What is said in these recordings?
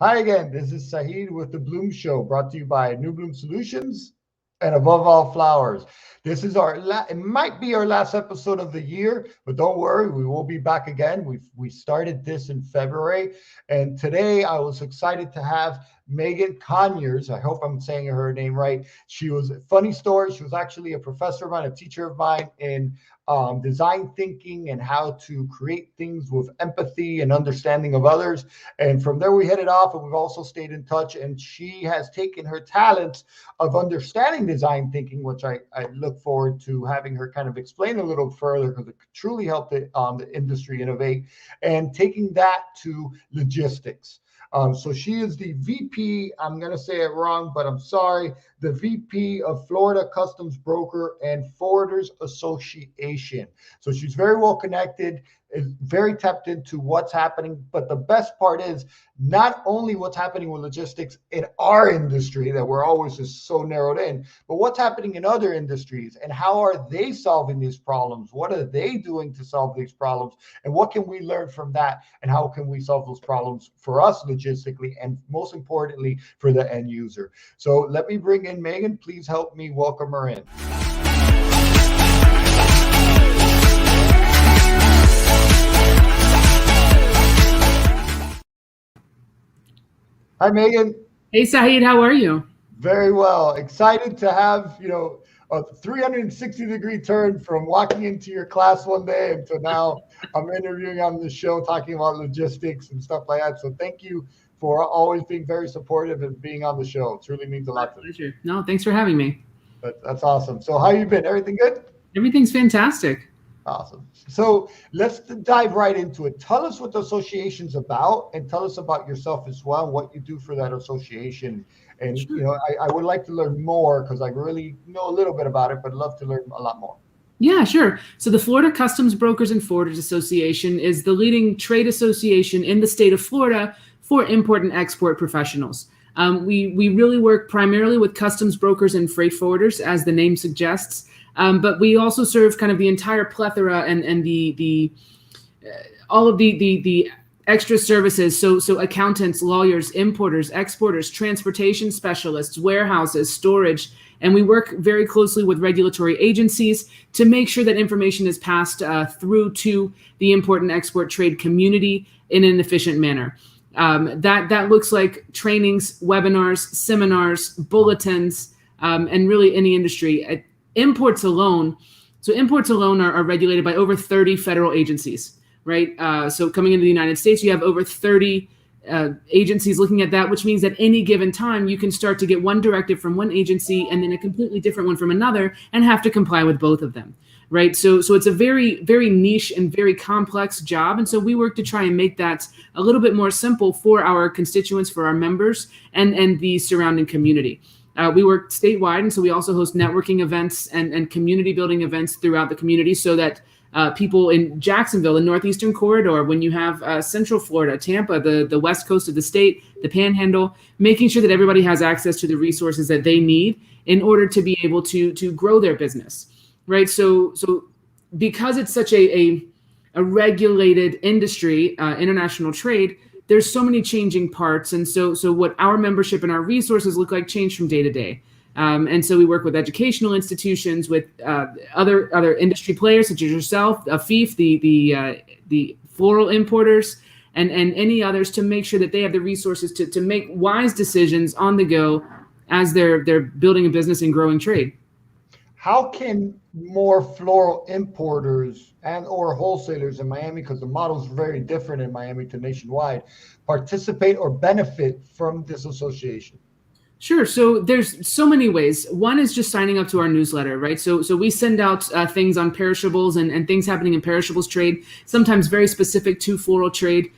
Hi again, this is Sahid with The Bloom Show, brought to you by New Bloom Solutions and Above All Flowers. This is it might be our last episode of the year, but don't worry, we will be back again. We started this in February, and today I was excited to have Megan Conyers. I hope I'm saying her name right. She was a funny story. She was actually a professor of mine, a teacher of mine in design thinking and how to create things with empathy and understanding of others. And from there, we headed off, and we've also stayed in touch. And she has taken her talents of understanding design thinking, which I look forward to having her kind of explain a little further, because it could truly help the industry innovate, and taking that to logistics. So she is the VP, I'm going to say it wrong, but I'm sorry, the VP of Florida Customs Broker and Forwarders Association. So she's very well connected, is very tapped into what's happening. But the best part is not only what's happening with logistics in our industry, that we're always just so narrowed in, but what's happening in other industries and how are they solving these problems? What are they doing to solve these problems? And what can we learn from that? And how can we solve those problems for us logistically, and most importantly, for the end user? So let me bring in Megan. Please help me welcome her in. Hi, Megan. Hey, Sahid, how are you? Very well. Excited to have, a 360-degree turn from walking into your class one day until now I'm interviewing on the show, talking about logistics and stuff like that. So thank you for always being very supportive and being on the show. It truly means a lot to me. No, thanks for having me. That's awesome. So how you been? Everything good? Everything's fantastic. Awesome. So let's dive right into it. Tell us what the association's about, and tell us about yourself as well, and what you do for that association. And, Sure. I would like to learn more, because I really know a little bit about it, but love to learn a lot more. Yeah, sure. So the Florida Customs Brokers and Forwarders Association is the leading trade association in the state of Florida for import and export professionals. We really work primarily with customs brokers and freight forwarders, as the name suggests. But we also serve kind of the entire plethora and the all of the extra services. So accountants, lawyers, importers, exporters, transportation specialists, warehouses, storage, and we work very closely with regulatory agencies to make sure that information is passed through to the import and export trade community in an efficient manner. That looks like trainings, webinars, seminars, bulletins, and really any industry. Imports alone are regulated by over 30 federal agencies, right? So coming into the United States, you have over 30 agencies looking at that, which means at any given time, you can start to get one directive from one agency and then a completely different one from another, and have to comply with both of them, right? So it's a very, very niche and very complex job. And so we work to try and make that a little bit more simple for our constituents, for our members, and the surrounding community. We work statewide, and so we also host networking events and community building events throughout the community, so that people in Jacksonville, the Northeastern Corridor, when you have Central Florida, Tampa, the west coast of the state, the Panhandle, making sure that everybody has access to the resources that they need in order to be able to grow their business, right? So because it's such a regulated industry, international trade, there's so many changing parts. And so what our membership and our resources look like change from day to day. And so we work with educational institutions, with other industry players such as yourself, AFIF, the floral importers, and any others, to make sure that they have the resources to make wise decisions on the go as they're building a business and growing trade. How can more floral importers and or wholesalers in Miami, because the model is very different in Miami to nationwide, participate or benefit from this association? Sure. So there's so many ways. One is just signing up to our newsletter, right? So we send out things on perishables and things happening in perishables trade, sometimes very specific to floral trade,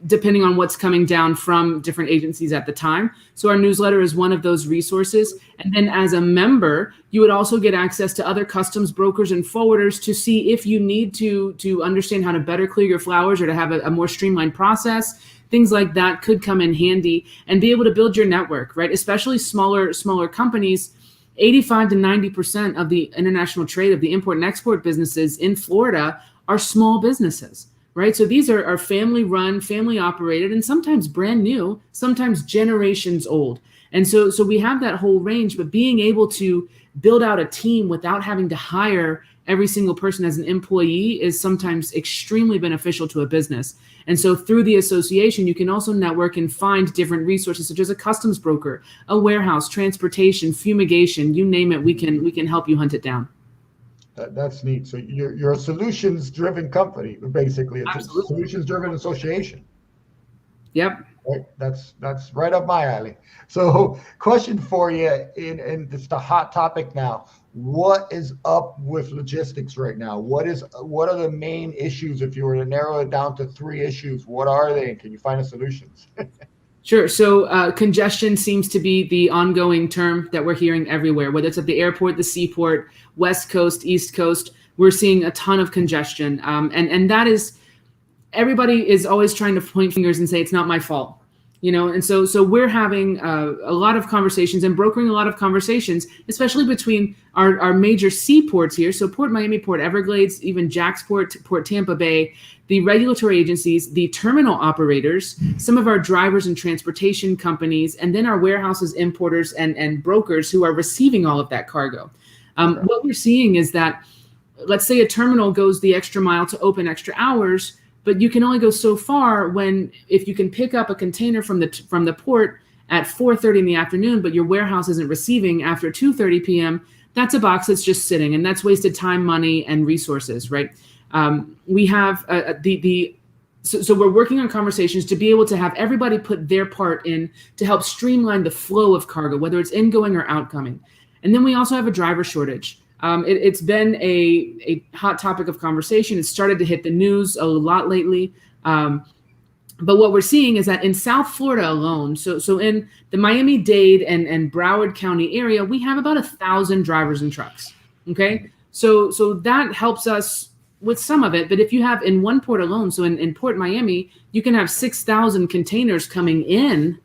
depending on what's coming down from different agencies at the time. So our newsletter is one of those resources. And then as a member, you would also get access to other customs brokers and forwarders to see if you need to understand how to better clear your flowers, or to have a more streamlined process. Things like that could come in handy, and be able to build your network, right? Especially smaller companies. 85 to 90% of the international trade of the import and export businesses in Florida are small businesses, right? So these are family run, family operated, and sometimes brand new, sometimes generations old. And so we have that whole range, but being able to build out a team without having to hire every single person as an employee is sometimes extremely beneficial to a business. And so through the association, you can also network and find different resources, such as a customs broker, a warehouse, transportation, fumigation, you name it, we can help you hunt it down. That's neat. So you're a solutions-driven company, basically. It's Absolutely. a solutions-driven association. Yep. Right. That's right up my alley. So question for you, and it's the hot topic now. What is up with logistics right now? What are the main issues? If you were to narrow it down to 3 issues, what are they? And can you find us solutions? Sure. So congestion seems to be the ongoing term that we're hearing everywhere, whether it's at the airport, the seaport, West Coast, East Coast. We're seeing a ton of congestion. And that is, everybody is always trying to point fingers and say, it's not my fault. And so we're having a lot of conversations and brokering a lot of conversations, especially between our major seaports here. So Port Miami, Port Everglades, even Jacksport, Port Tampa Bay, the regulatory agencies, the terminal operators, some of our drivers and transportation companies, and then our warehouses, importers, and brokers who are receiving all of that cargo. Okay. What we're seeing is that, let's say a terminal goes the extra mile to open extra hours, but you can only go so far if you can pick up a container from the port at 4:30 in the afternoon, but your warehouse isn't receiving after 2:30 p.m., that's a box that's just sitting, and that's wasted time, money, and resources, right? We have so we're working on conversations to be able to have everybody put their part in to help streamline the flow of cargo, whether it's ingoing or outgoing. And then we also have a driver shortage. It's been a hot topic of conversation. It started to hit the news a lot lately. But what we're seeing is that in South Florida alone, so in the Miami-Dade and Broward County area, we have about 1,000 drivers and trucks. Okay, so that helps us with some of it. But if you have in one port alone, so in Port Miami, you can have 6,000 containers coming in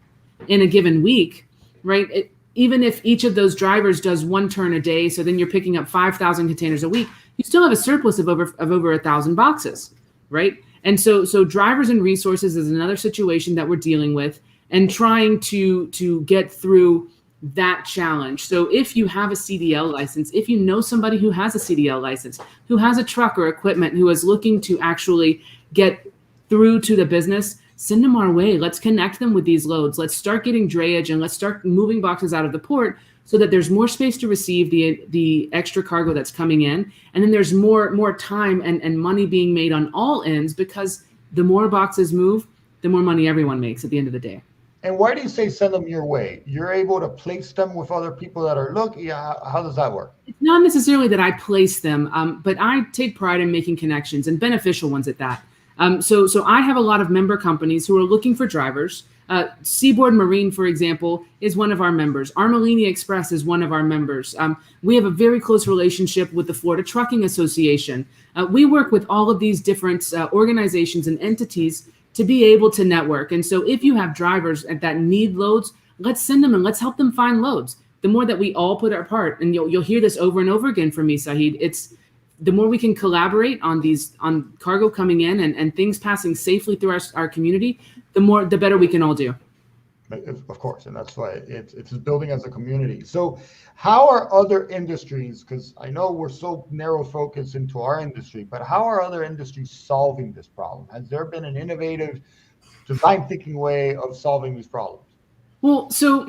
a given week, right? Even if each of those drivers does one turn a day, so then you're picking up 5,000 containers a week, you still have a surplus of over 1,000 boxes, right? And so drivers and resources is another situation that we're dealing with and trying to get through that challenge. So if you have a CDL license, if you know somebody who has a CDL license, who has a truck or equipment, who is looking to actually get through to the business, send them our way. Let's connect them with these loads. Let's start getting drayage and let's start moving boxes out of the port so that there's more space to receive the extra cargo that's coming in. And then there's more time and money being made on all ends, because the more boxes move, the more money everyone makes at the end of the day. And why do you say send them your way? You're able to place them with other people that are looking. How does that work? It's not necessarily that I place them, but I take pride in making connections, and beneficial ones at that. So I have a lot of member companies who are looking for drivers. Seaboard Marine, for example, is one of our members. Armalini Express is one of our members. We have a very close relationship with the Florida Trucking Association. We work with all of these different organizations and entities to be able to network. And so if you have drivers that need loads, let's send them and let's help them find loads. The more that we all put our part, and you'll hear this over and over again from me, Sahid, it's the more we can collaborate on cargo coming in and things passing safely through our community, the better we can all do. Of course, and that's why it's building as a community. So how are other industries, because I know we're so narrow focused into our industry, but how are other industries solving this problem? Has there been an innovative, design thinking way of solving these problems? Well, so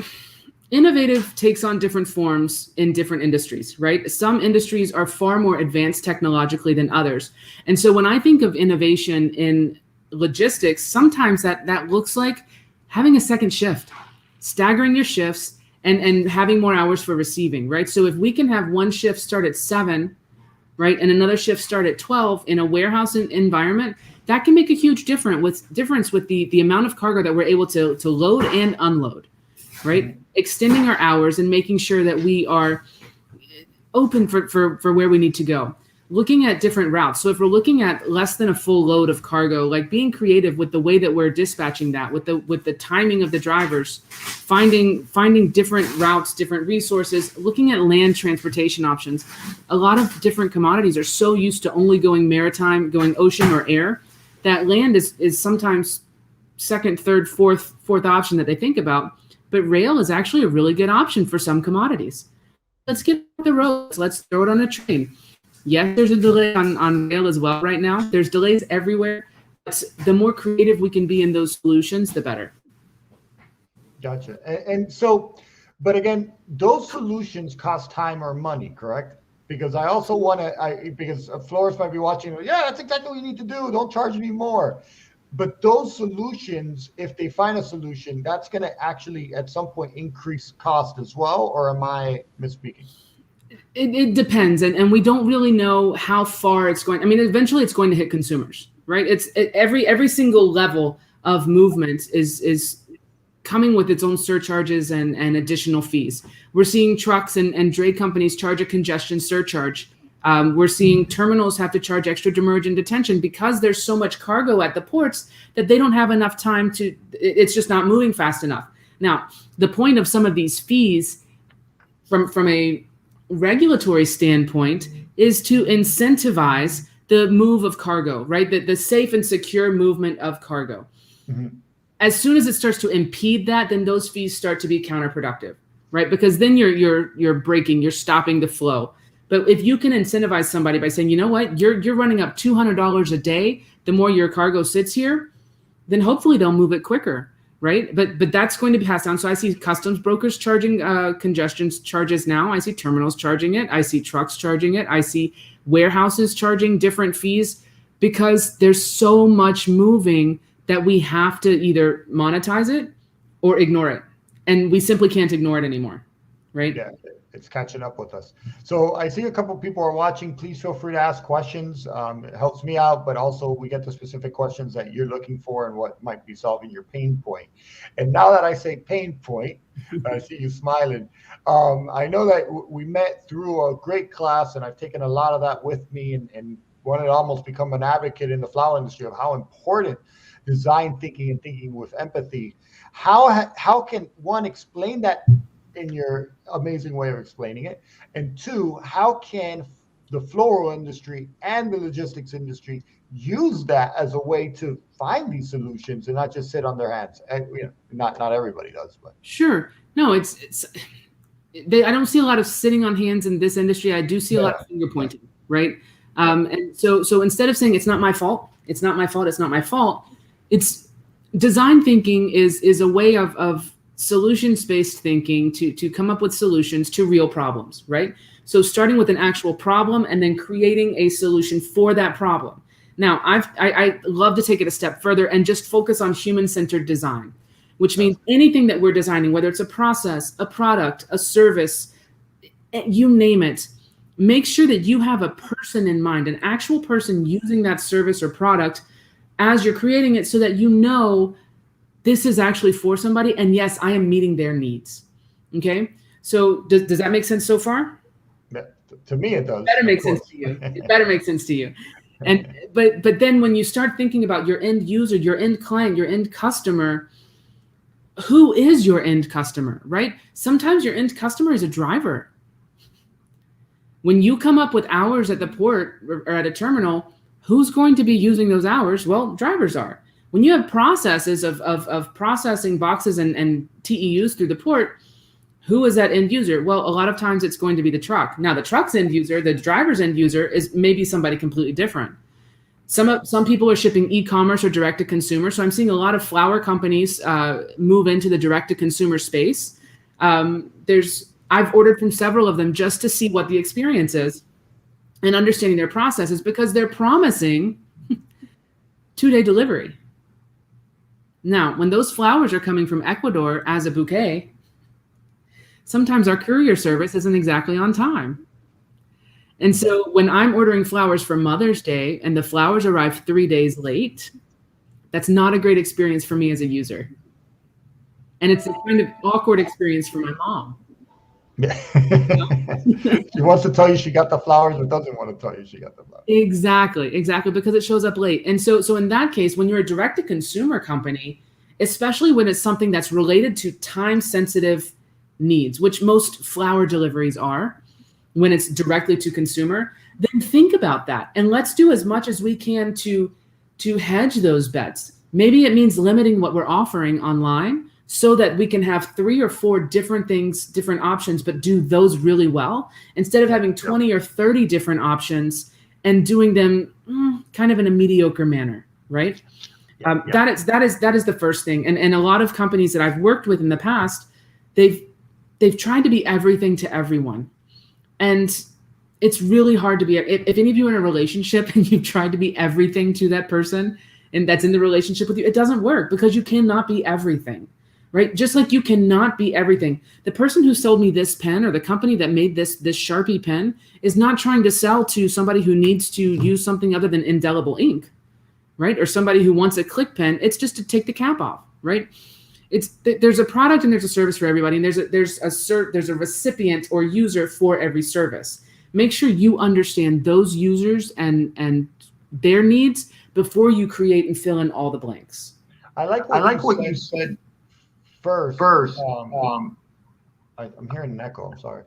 innovative takes on different forms in different industries, right? Some industries are far more advanced technologically than others. And so when I think of innovation in logistics, sometimes that looks like having a second shift, staggering your shifts and having more hours for receiving, right? So if we can have one shift start at 7, right, and another shift start at 12 in a warehouse environment, that can make a huge difference with the amount of cargo that we're able to load and unload, right? Extending our hours and making sure that we are open for where we need to go. Looking at different routes. So if we're looking at less than a full load of cargo, like being creative with the way that we're dispatching that, with the timing of the drivers, finding different routes, different resources, looking at land transportation options. A lot of different commodities are so used to only going maritime, going ocean or air, that land is sometimes second, third, fourth option that they think about. But rail is actually a really good option for some commodities. Let's get the roads. Let's throw it on a train. Yes, there's a delay on rail as well right now. There's delays everywhere. But the more creative we can be in those solutions, the better. Gotcha. And so, but again, those solutions cost time or money, correct? Because I also want to, because florists might be watching, yeah, that's exactly what you need to do. Don't charge me more. But those solutions, if they find a solution, that's going to actually at some point increase cost as well, or am I misspeaking? It depends, and we don't really know how far it's going. I mean, eventually it's going to hit consumers, right? Every single level of movement is coming with its own surcharges and additional fees. We're seeing trucks and dray companies charge a congestion surcharge. We're seeing terminals have to charge extra demurrage and detention because there's so much cargo at the ports that they don't have enough time to, it's just not moving fast enough. Now, the point of some of these fees from a regulatory standpoint is to incentivize the move of cargo, right? The safe and secure movement of cargo. Mm-hmm. As soon as it starts to impede that, then those fees start to be counterproductive, right? Because then you're breaking, you're stopping the flow. But if you can incentivize somebody by saying, you know what, you're running up $200 a day, the more your cargo sits here, then hopefully they'll move it quicker, right? But that's going to be passed down. So I see customs brokers charging congestion charges now. I see terminals charging it. I see trucks charging it. I see warehouses charging different fees because there's so much moving that we have to either monetize it or ignore it. And we simply can't ignore it anymore, right? Yeah, it's catching up with us. So I see a couple of people are watching. Please feel free to ask questions. It helps me out, but also we get the specific questions that you're looking for and what might be solving your pain point. And now that I say pain point, I see you smiling. I know that we met through a great class, and I've taken a lot of that with me and wanted to almost become an advocate in the flower industry of how important design thinking and thinking with empathy. How can one explain that in your amazing way of explaining it? And two, how can the floral industry and the logistics industry use that as a way to find these solutions and not just sit on their hands? And, not everybody does, but sure. No, I don't see a lot of sitting on hands in this industry. I do see a lot of finger pointing, right? And so instead of saying it's not my fault, it's not my fault, it's not my fault, it's design thinking is a way of solutions-based thinking to come up with solutions to real problems, right? So starting with an actual problem and then creating a solution for that problem. Now, I love to take it a step further and just focus on human-centered design, which means anything that we're designing, whether it's a process, a product, a service, you name it, make sure that you have a person in mind, an actual person using that service or product as you're creating it so that you know this is actually for somebody. And yes, I am meeting their needs. Okay. So does that make sense so far? To me, it does. It better make sense to you. It better make sense to you. And, but then when you start thinking about your end user, your end client, your end customer, who is your end customer, right? Sometimes your end customer is a driver. When you come up with hours at the port or at a terminal, who's going to be using those hours? Well, drivers are. When you have processes of processing boxes and TEUs through the port, who is that end user? Well, a lot of times it's going to be the truck. Now, the truck's end user, the driver's end user is maybe somebody completely different. Some people are shipping e-commerce or direct to consumer. So I'm seeing a lot of flower companies move into the direct to consumer space. I've ordered from several of them just to see what the experience is and understanding their processes because they're promising 2-day delivery. Now, when those flowers are coming from Ecuador as a bouquet, sometimes our courier service isn't exactly on time. And so when I'm ordering flowers for Mother's Day and the flowers arrive 3 days late, that's not a great experience for me as a user. And it's a kind of awkward experience for my mom. Yeah. She wants to tell you she got the flowers, but doesn't want to tell you she got the flowers. Exactly, because it shows up late. And so in that case, when you're a direct-to-consumer company, especially when it's something that's related to time-sensitive needs, which most flower deliveries are, when it's directly to consumer, then think about that. And let's do as much as we can to to hedge those bets. Maybe it means limiting what we're offering online so that we can have 3 or 4 different things, different options, but do those really well instead of having 20 or 30 different options and doing them kind of in a mediocre manner, right? That is the first thing. And a lot of companies that I've worked with in the past, they've tried to be everything to everyone. And it's really hard to be, if any of you are in a relationship and you've tried to be everything to that person and that's in the relationship with you, it doesn't work because you cannot be everything, right? Just like you cannot be everything. The person who sold me this pen or the company that made this Sharpie pen is not trying to sell to somebody who needs to use something other than indelible ink, right? Or somebody who wants a click pen. It's just to take the cap off, right? There's a product and there's a service for everybody, and there's a recipient or user for every service. Make sure you understand those users and their needs before you create and fill in all the blanks. I like what you said first. I'm hearing an echo. I'm sorry.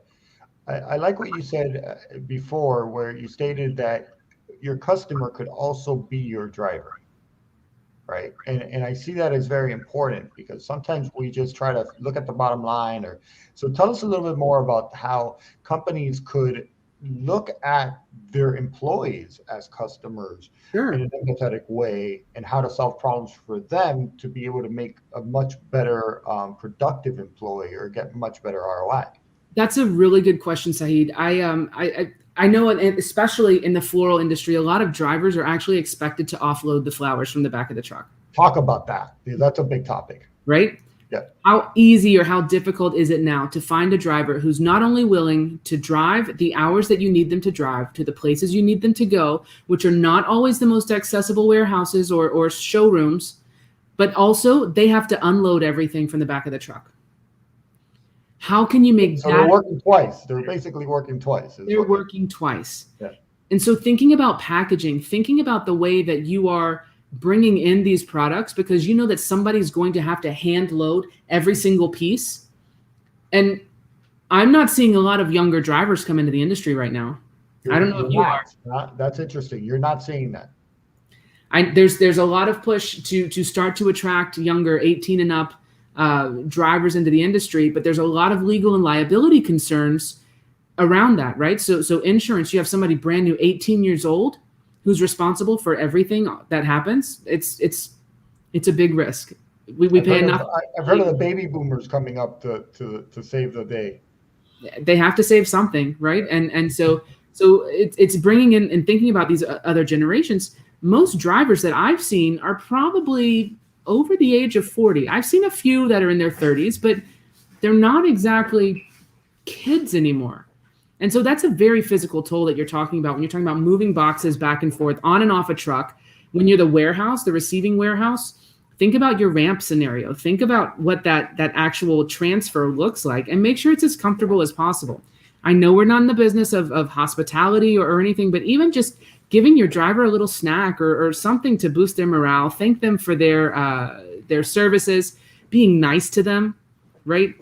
I like what you said before, where you stated that your customer could also be your driver, right? And I see that as very important because sometimes we just try to look at the bottom line. So tell us a little bit more about how companies could look at their employees as customers in an empathetic way, and how to solve problems for them to be able to make a much better productive employee or get much better ROI. That's a really good question, Sahid. I know, especially in the floral industry, a lot of drivers are actually expected to offload the flowers from the back of the truck. Talk about that. That's a big topic. Right? Yeah. How easy or how difficult is it now to find a driver who's not only willing to drive the hours that you need them to drive to the places you need them to go, which are not always the most accessible warehouses or showrooms, but also they have to unload everything from the back of the truck. How can you make that? They're working twice. They're basically working twice. They're working twice. Yeah. And so thinking about packaging, thinking about the way that you are bringing in these products, because you know that somebody's going to have to hand load every single piece. And I'm not seeing a lot of younger drivers come into the industry right now. I don't know if you are. That's interesting. You're not seeing that. There's a lot of push to start to attract younger 18 and up drivers into the industry, but there's a lot of legal and liability concerns around that, right? So insurance, you have somebody brand new, 18 years old, who's responsible for everything that happens. It's a big risk. We pay enough. I've heard of the baby boomers coming up to save the day. They have to save something, right? And so it's bringing in and thinking about these other generations. Most drivers that I've seen are probably over the age of 40. I've seen a few that are in their 30s, but they're not exactly kids anymore. And so that's a very physical toll that you're talking about when you're talking about moving boxes back and forth on and off a truck. When you're the warehouse, the receiving warehouse, think about your ramp scenario. Think about what that actual transfer looks like and make sure it's as comfortable as possible. I know we're not in the business of hospitality or anything, but even just giving your driver a little snack or something to boost their morale, thank them for their services, being nice to them, right?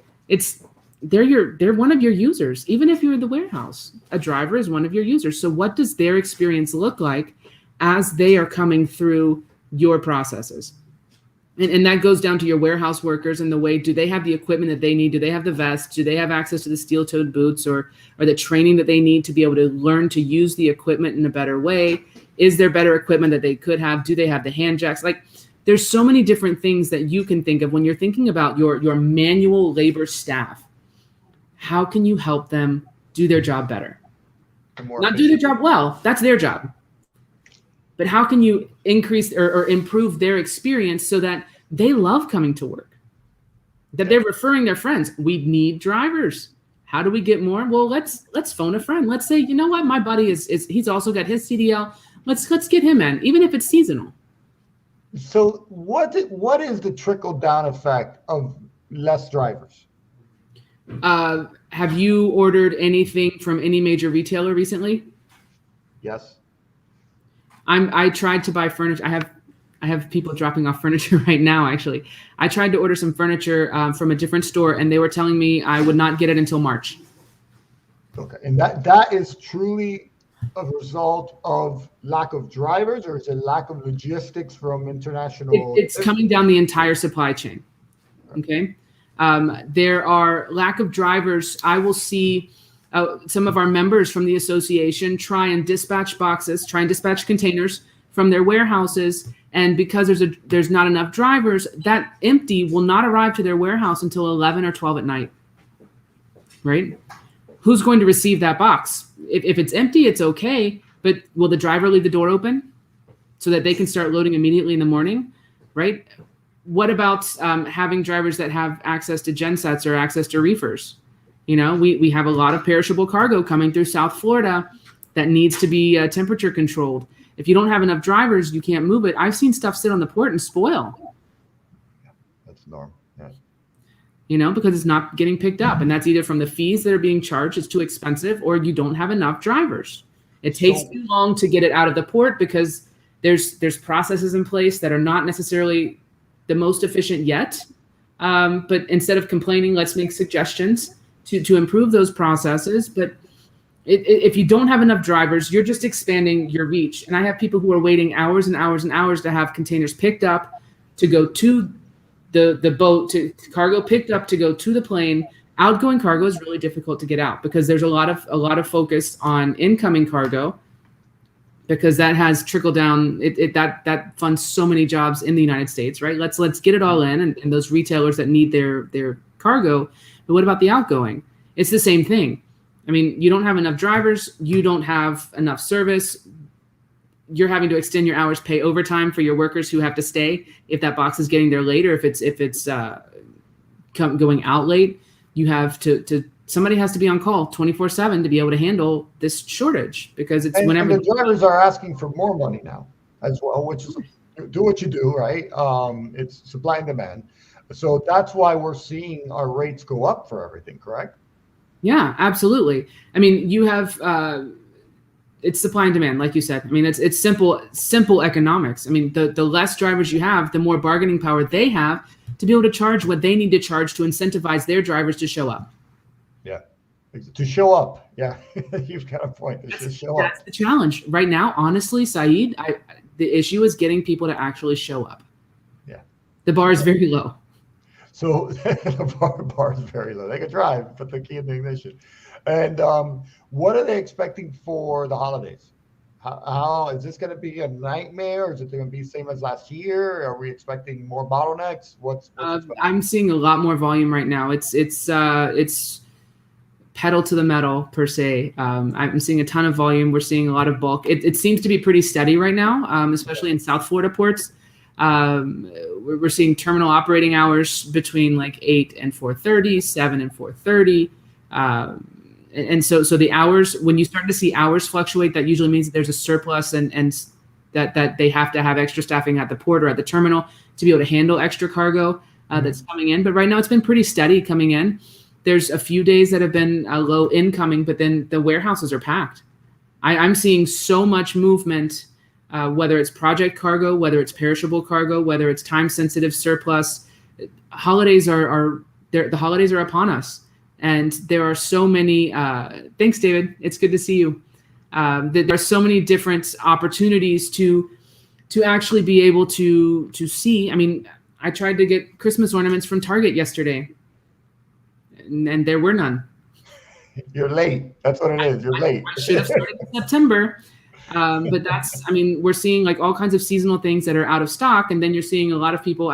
They're one of your users. Even if you're in the warehouse, a driver is one of your users. So what does their experience look like as they are coming through your processes? And that goes down to your warehouse workers and the way, do they have the equipment that they need? Do they have the vests? Do they have access to the steel-toed boots or the training that they need to be able to learn to use the equipment in a better way? Is there better equipment that they could have? Do they have the hand jacks? Like, there's so many different things that you can think of when you're thinking about your manual labor staff. How can you help them do their job better? Not do their job well, that's their job. But how can you increase or improve their experience so that they love coming to work? That they're referring their friends. We need drivers. How do we get more? Well, let's phone a friend. Let's say, you know what, my buddy he's also got his CDL. Let's get him in, even if it's seasonal. So what is the trickle down effect of less drivers? Have you ordered anything from any major retailer recently? Yes. I tried to buy furniture. I have people dropping off furniture right now, actually. I tried to order some furniture from a different store, and they were telling me I would not get it until March. Okay, and that is truly a result of lack of drivers, or is it lack of logistics from international? It's coming down the entire supply chain. Okay. There are lack of drivers. I will see some of our members from the association try and dispatch containers from their warehouses. And because there's not enough drivers, that empty will not arrive to their warehouse until 11 or 12 at night. Right? Who's going to receive that box? If it's empty, it's okay. But will the driver leave the door open so that they can start loading immediately in the morning? Right? What about having drivers that have access to gensets or access to reefers? You know, we have a lot of perishable cargo coming through South Florida that needs to be temperature controlled. If you don't have enough drivers, you can't move it. I've seen stuff sit on the port and spoil. Yeah, that's normal. Yeah. You know, because it's not getting picked up. And that's either from the fees that are being charged, it's too expensive, or you don't have enough drivers. It takes too long to get it out of the port because there's processes in place that are not necessarily the most efficient yet. But instead of complaining, let's make suggestions to improve those processes. But if you don't have enough drivers, you're just expanding your reach. And I have people who are waiting hours and hours and hours to have containers picked up to go to the boat, to cargo picked up to go to the plane. Outgoing cargo is really difficult to get out because there's a lot of focus on incoming cargo, because that has trickled down. That funds so many jobs in the United States, right? Let's get it all in, and those retailers that need their cargo. But what about the outgoing? It's the same thing. I mean, you don't have enough drivers, you don't have enough service. You're having to extend your hours, pay overtime for your workers who have to stay if that box is getting there later. If it's going out late, you have to somebody has to be on call 24/7 to be able to handle this shortage, because it's whenever the drivers are asking for more money now as well, which is do what you do, right? It's supply and demand. So that's why we're seeing our rates go up for everything, correct? Yeah, absolutely. I mean, you have it's supply and demand, like you said. I mean, it's simple economics. I mean, the less drivers you have, the more bargaining power they have to be able to charge what they need to charge to incentivize their drivers to show up. Yeah, to show up. Yeah, you've got a point. To show up. That's the challenge right now. Honestly, Sahid, the issue is getting people to actually show up. Yeah, the bar is very low. So the bar is very low. They can drive, put the key in the ignition. And what are they expecting for the holidays? How is this going to be a nightmare? Or is it going to be the same as last year? Are we expecting more bottlenecks? What's I'm seeing a lot more volume right now. It's pedal to the metal per se. I'm seeing a ton of volume. We're seeing a lot of bulk. It seems to be pretty steady right now, especially in South Florida ports. We're seeing terminal operating hours between like 8 and 4:30, 7 and 4:30. And so the hours, when you start to see hours fluctuate, that usually means that there's a surplus and that they have to have extra staffing at the port or at the terminal to be able to handle extra cargo that's coming in. But right now it's been pretty steady coming in. There's a few days that have been low incoming, but then the warehouses are packed. I'm seeing so much movement, whether it's project cargo, whether it's perishable cargo, whether it's time-sensitive surplus. Holidays the holidays are upon us. And there are so many, thanks, David. It's good to see you. There are so many different opportunities to actually be able to see. I mean, I tried to get Christmas ornaments from Target yesterday, and there were none. You're late. That's what it is. You're late. I should have started in September. But we're seeing like all kinds of seasonal things that are out of stock. And then you're seeing a lot of people.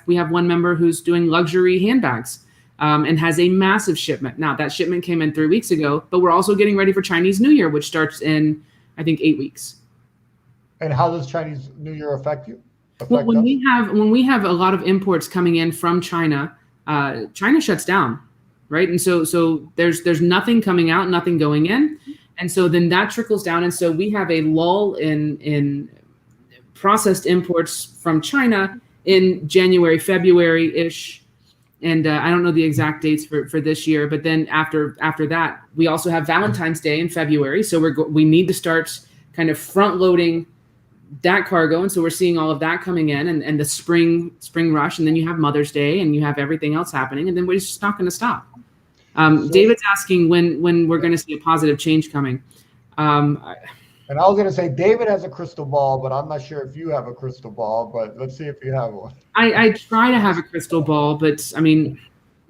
We have one member who's doing luxury handbags. And has a massive shipment. Now, that shipment came in 3 weeks ago, but we're also getting ready for Chinese New Year, which starts in, I think, 8 weeks. And how does Chinese New Year affect you? Well, when we have a lot of imports coming in from China, China shuts down, right? And so there's nothing coming out, nothing going in. And so then that trickles down. And so we have a lull in processed imports from China in January, February-ish. And I don't know the exact dates for this year, but then after that, we also have Valentine's Day in February. So we need to start kind of front loading that cargo. And so we're seeing all of that coming in and the spring rush. And then you have Mother's Day and you have everything else happening. And then we're just not going to stop. David's asking when we're going to see a positive change coming. And I was going to say David has a crystal ball, but I'm not sure if you have a crystal ball, but let's see if you have one. I try to have a crystal ball, but I mean,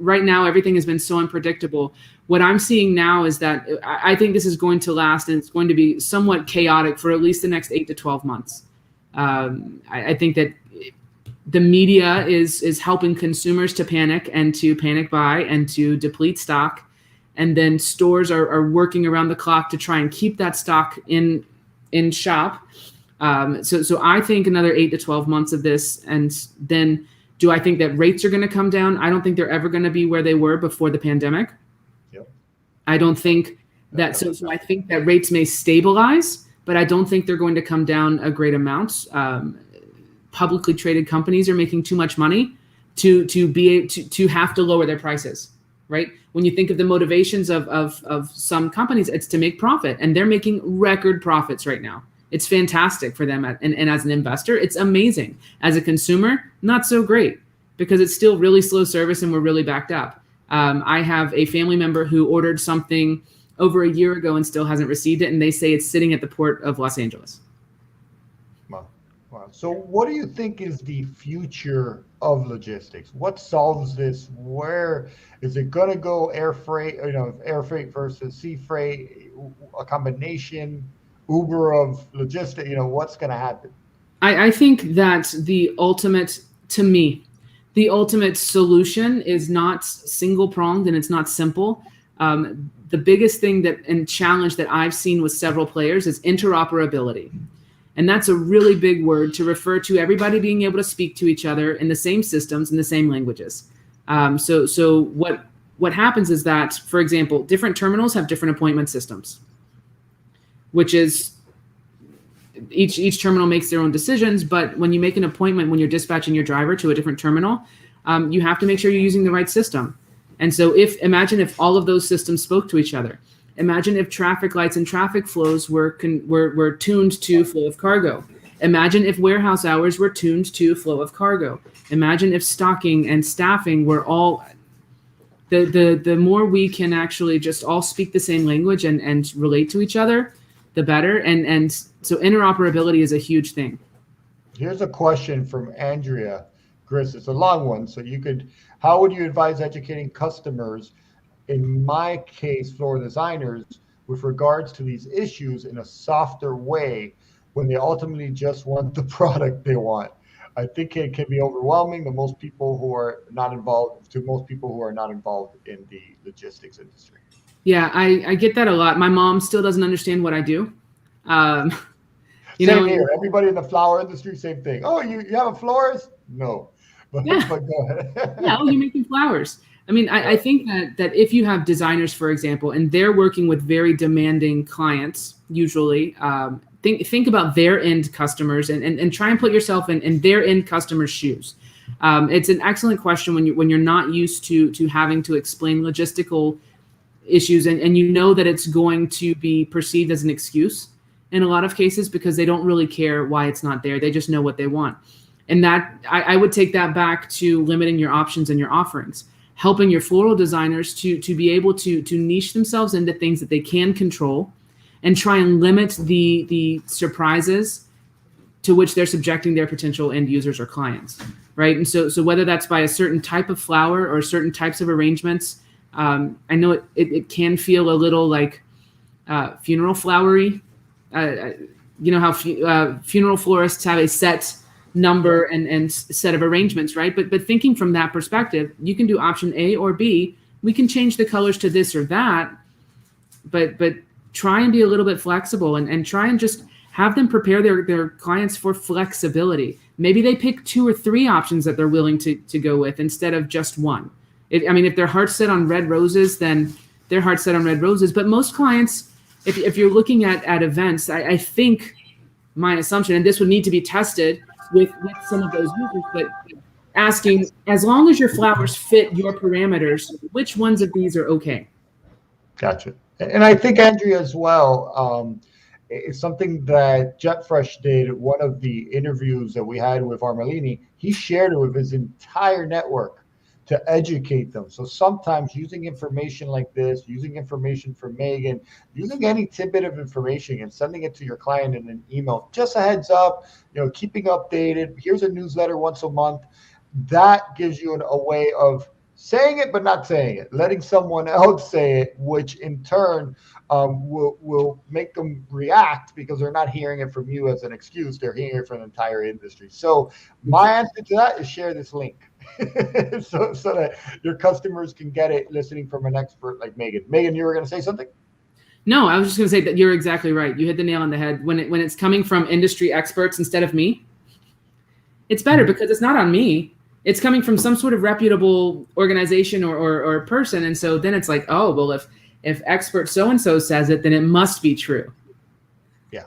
right now everything has been so unpredictable. What I'm seeing now is that I think this is going to last, and it's going to be somewhat chaotic for at least the next 8 to 12 months. I think that the media is helping consumers to panic and to panic buy and to deplete stock, and then stores are working around the clock to try and keep that stock in shop. So I think another 8 to 12 months of this, and then do I think that rates are going to come down? I don't think they're ever going to be where they were before the pandemic. Yep. I don't think that. So I think that rates may stabilize, but I don't think they're going to come down a great amount. Publicly traded companies are making too much money to have to lower their prices, right? When you think of the motivations of some companies, it's to make profit, and they're making record profits right now. It's fantastic for them. And as an investor, it's amazing. As a consumer, not so great, because it's still really slow service and we're really backed up. I have a family member who ordered something over a year ago and still hasn't received it. And they say it's sitting at the port of Los Angeles. Wow. So what do you think is the future of logistics? What solves this? Where is it going to go? Air freight, air freight versus sea freight, a combination, Uber of logistics, what's going to happen? I think that the ultimate solution is not single pronged, and it's not simple. The biggest thing and challenge that I've seen with several players is interoperability. And that's a really big word to refer to everybody being able to speak to each other in the same systems, in the same languages. So what happens is that, for example, different terminals have different appointment systems, which is each terminal makes their own decisions. But when you make an appointment, when you're dispatching your driver to a different terminal, you have to make sure you're using the right system. And so imagine if all of those systems spoke to each other. Imagine if traffic lights and traffic flows were tuned to flow of cargo. Imagine if warehouse hours were tuned to flow of cargo. Imagine if stocking and staffing were all, the more we can actually just all speak the same language and relate to each other, the better. And so interoperability is a huge thing. Here's a question from Andrea Gris. It's a long one. So how would you advise educating customers, in my case, floor designers, with regards to these issues in a softer way when they ultimately just want the product they want? I think it can be overwhelming to most people who are not involved in the logistics industry. Yeah, I get that a lot. My mom still doesn't understand what I do. Same here. Everybody in the flower industry, same thing. Oh, you have a florist? No. But go ahead. Yeah, you're making flowers. I mean, I think that if you have designers, for example, and they're working with very demanding clients, usually, think about their end customers and try and put yourself in their end customers' shoes. It's an excellent question when you're not used to having to explain logistical issues, and you know that it's going to be perceived as an excuse in a lot of cases because they don't really care why it's not there. They just know what they want. And that I would take that back to limiting your options and your offerings, helping your floral designers to be able to niche themselves into things that they can control and try and limit the surprises to which they're subjecting their potential end users or clients, right? And so whether that's by a certain type of flower or certain types of arrangements, I know it can feel a little like funeral flowery. You know how funeral florists have a set number and set of arrangements, right? But thinking from that perspective, you can do option A or B. We can change the colors to this or that, but try and be a little bit flexible and try and just have them prepare their clients for flexibility. Maybe they pick 2 or 3 options that they're willing to go with instead of just one. If their heart's set on red roses, then their heart's set on red roses. But most clients, if you're looking at events, I think my assumption, and this would need to be tested with some of those users, but asking, as long as your flowers fit your parameters, which ones of these are okay? Gotcha. And I think Andrea as well, it's something that JetFresh did. One of the interviews that we had with Armelini, he shared it with his entire network to educate them. So sometimes using information like this, using information from Megan, using any tidbit of information and sending it to your client in an email, just a heads up, keeping updated. Here's a newsletter once a month. That gives you a way of saying it, but not saying it, letting someone else say it, which in turn will make them react because they're not hearing it from you as an excuse. They're hearing it from the entire industry. So my answer to that is share this link so that your customers can get it listening from an expert like Megan. Megan, you were going to say something? No, I was just going to say that you're exactly right. You hit the nail on the head. When it's coming from industry experts instead of me, it's better because it's not on me. It's coming from some sort of reputable organization or person. And so then it's like, oh, well, if expert so-and-so says it, then it must be true. Yeah,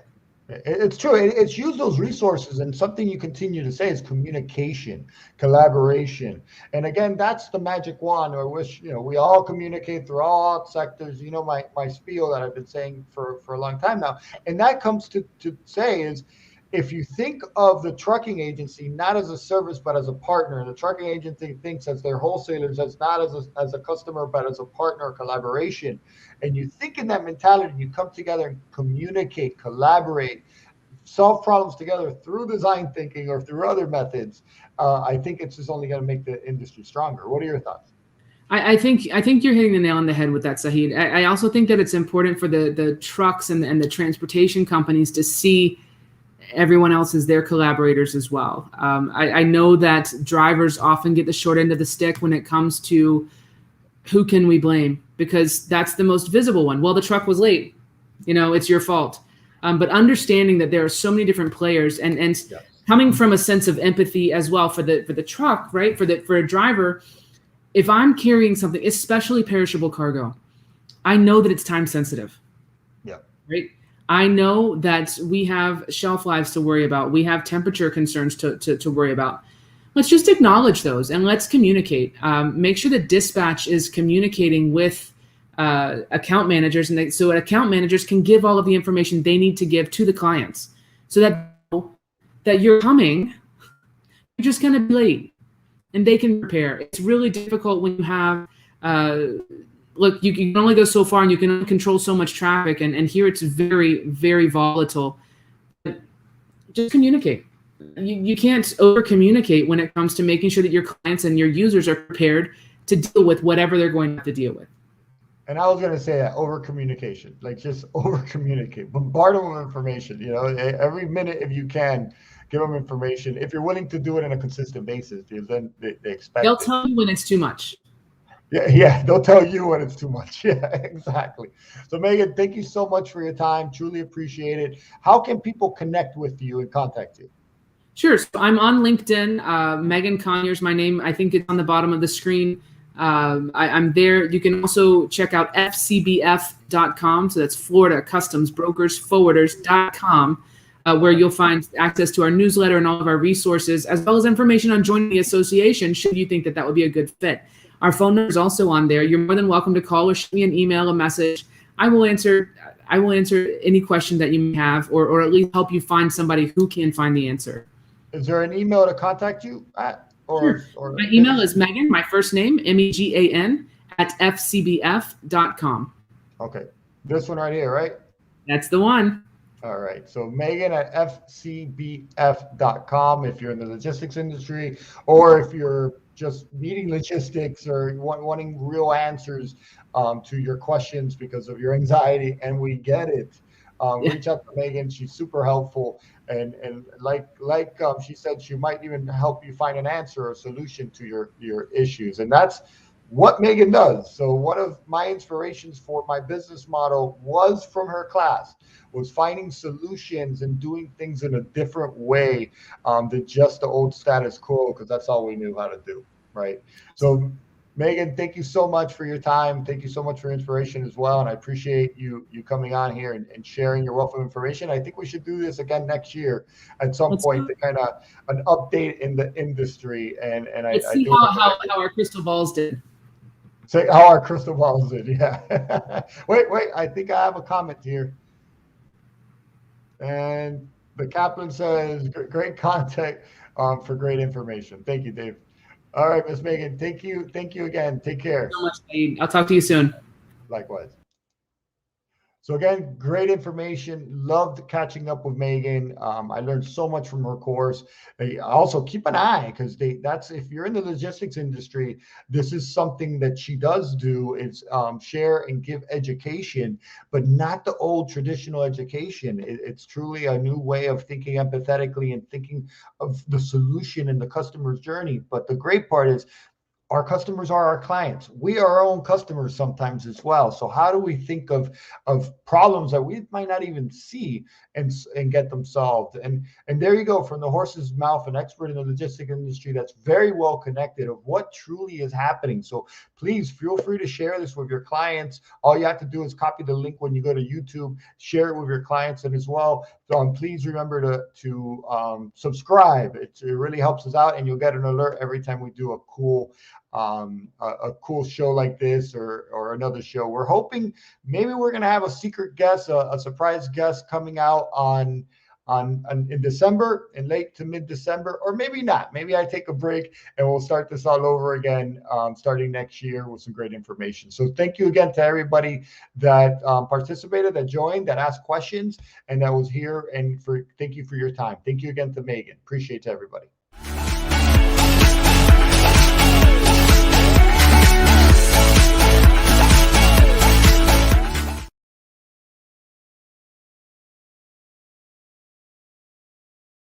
it's true. It's use those resources. And something you continue to say is communication, collaboration. And again, that's the magic wand. I wish, we all communicate through all sectors. My spiel that I've been saying for a long time now. And that comes to say is, if you think of the trucking agency not as a service but as a partner, the trucking agency thinks as their wholesalers as not as a customer but as a partner collaboration, and you think in that mentality, you come together and communicate, collaborate, solve problems together through design thinking or through other methods, I think it's just only going to make the industry stronger. What are your thoughts? I think you're hitting the nail on the head with that, Sahid. I also think that it's important for the trucks and the transportation companies to see everyone else as their collaborators as well. I know that drivers often get the short end of the stick when it comes to who can we blame, because that's the most visible one. Well, the truck was late, it's your fault. But understanding that there are so many different players and yes, coming from a sense of empathy as well for the truck, right? For a driver, if I'm carrying something, especially perishable cargo, I know that it's time sensitive. Yeah. Right. I know that we have shelf lives to worry about. We have temperature concerns to worry about. Let's just acknowledge those and let's communicate. Make sure that dispatch is communicating with account managers, and so account managers can give all of the information they need to give to the clients, so that you're coming, you're just going to be late, and they can prepare. It's really difficult when you have. Look, you can only go so far and you can only control so much traffic. And here it's very, very volatile. But just communicate. You can't over communicate when it comes to making sure that your clients and your users are prepared to deal with whatever they're going to have to deal with. And I was going to say that over communication, like just over communicate, bombard them with information, every minute if you can. Give them information if you're willing to do it on a consistent basis, because then they expect They'll tell you when it's too much. Yeah, they'll tell you when it's too much. Yeah, exactly. So Megan, thank you so much for your time. Truly appreciate it. How can people connect with you and contact you? Sure. So I'm on LinkedIn. Megan Conyers, my name. I think it's on the bottom of the screen. I'm there. You can also check out FCBF.com. So that's Florida Customs Brokers Forwarders.com, where you'll find access to our newsletter and all of our resources, as well as information on joining the association should you think that would be a good fit. Our phone number is also on there. You're more than welcome to call or shoot me an email, a message. I will answer any question that you may have, or at least help you find somebody who can find the answer. Is there an email to contact you at? Sure. My email is Megan, my first name, MEGAN, @FCBF.com. Okay. This one right here, right? That's the one. All right. So Megan at FCBF.com if you're in the logistics industry, or if you're just needing logistics or wanting real answers to your questions because of your anxiety, and we get it. Reach out to Megan. She's super helpful, and like she said, she might even help you find an answer or solution to your issues, and that's what Megan does. So one of my inspirations for my business model was from her class, was finding solutions and doing things in a different way than just the old status quo, because that's all we knew how to do, right? So Megan, thank you so much for your time. Thank you so much for inspiration as well. And I appreciate you coming on here and sharing your wealth of information. I think we should do this again next year at some point to kind of an update in the industry. And let's see how our crystal balls did. Say how our crystal balls did, yeah. Wait, I think I have a comment here. And the Kaplan says, great content for great information. Thank you, Dave. All right, Miss Megan. Thank you. Thank you again. Take care. So much, Sahid. I'll talk to you soon. Likewise. So again, great information. Loved catching up with Megan. I learned so much from her course. Also, keep an eye because that's if you're in the logistics industry, this is something that she does do is share and give education, but not the old traditional education. It's truly a new way of thinking empathetically and thinking of the solution in the customer's journey. But the great part is our customers are our clients. We are our own customers sometimes as well. So how do we think of problems that we might not even see and get them solved? And there you go, from the horse's mouth, an expert in the logistic industry that's very well connected of what truly is happening. So please feel free to share this with your clients. All you have to do is copy the link when you go to YouTube, share it with your clients, and as well, please remember to subscribe. It really helps us out, and you'll get an alert every time we do a cool show like this or another show. We're hoping maybe we're going to have a secret guest, a surprise guest coming out on in December, in late to mid-December, or maybe not. Maybe I take a break and we'll start this all over again starting next year with some great information. So thank you again to everybody that participated, that joined, that asked questions, and that was here. And thank you for your time. Thank you again to Megan. Appreciate it, everybody.